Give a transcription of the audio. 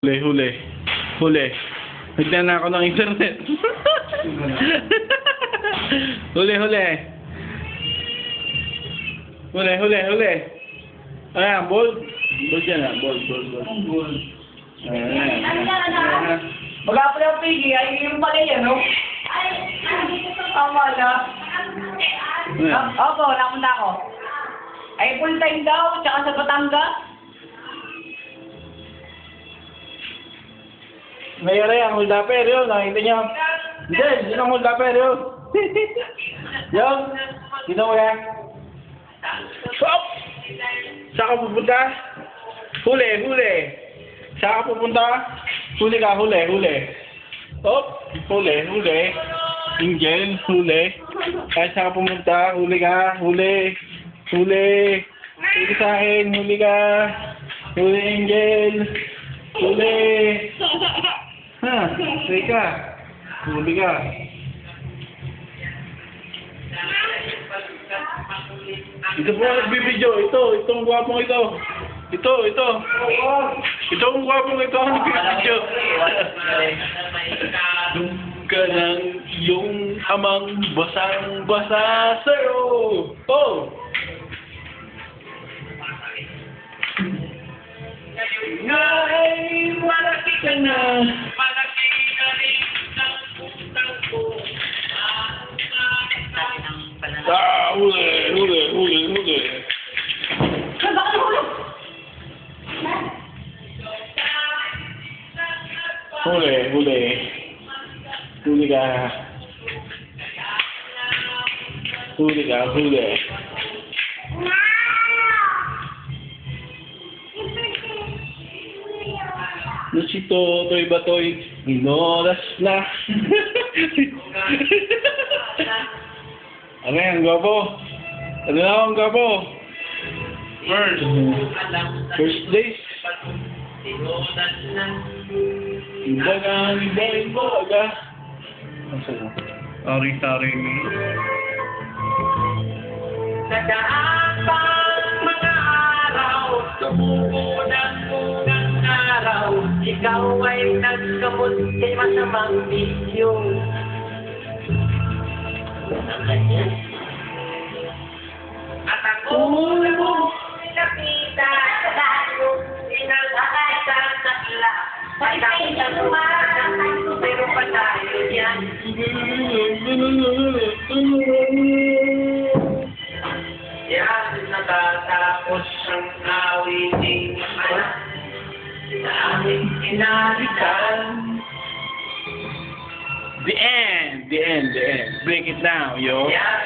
Huli, huli. Huli. Nagdaan na ako ng internet. Huli, huli. Huli, huli, huli. Ayan, ball. Ball dyan ah. Ball, ball, ball. Ball. Ayan. Wala pa yung pigi, ay yung pala yan, no? Tama na. Opo, napunta ako. Ay, full time daw, tsaka sa Batangas. Mayroon yan, holdapper yun. Nakita niyo. Hindi, yun ang holdapper yun. Yun. Dito mo yan. Stop! Saan ka pupunta? Huli, huli. Saan ka pupunta? Huli ka, huli, huli. Stop! Huli, huli. Angel, huli. Saan ka pumunta? Huli ka, huli. Huli. Huli sa akin, huli ka. Huli, Angel. Huli. Ha, huli ka. Huli ka. Ito po ang nagbibideo. Itong gwapong ito. Ito. Itong gwapong ito ang nagbibideo. Nung ka ng iyong amang basang-basa sa'yo. Oh! Ngay, malaki ka na. Malaki ka rin ang utang ko. Huli, huli, huli, huli. Huli, huli. Huli ka. Huli ka, huli. Luchito, toy ba toy? Inoras na. Ano yan, gwapo? Ano na ang gwapo? First days. Ibaga, ibaga. Sorry. Nadaan pang mga araw, tumubo ng unang araw, ikaw ay nagkamot kay masamang bisyo. At ako na mo nakita sa lalo, inalakay sa sakla. Pagkain ka lumakas, pero pa tayo yan. Yan, natatapos ang awiting wala sa aming inalitan. The end. Break it down, yo. Yan.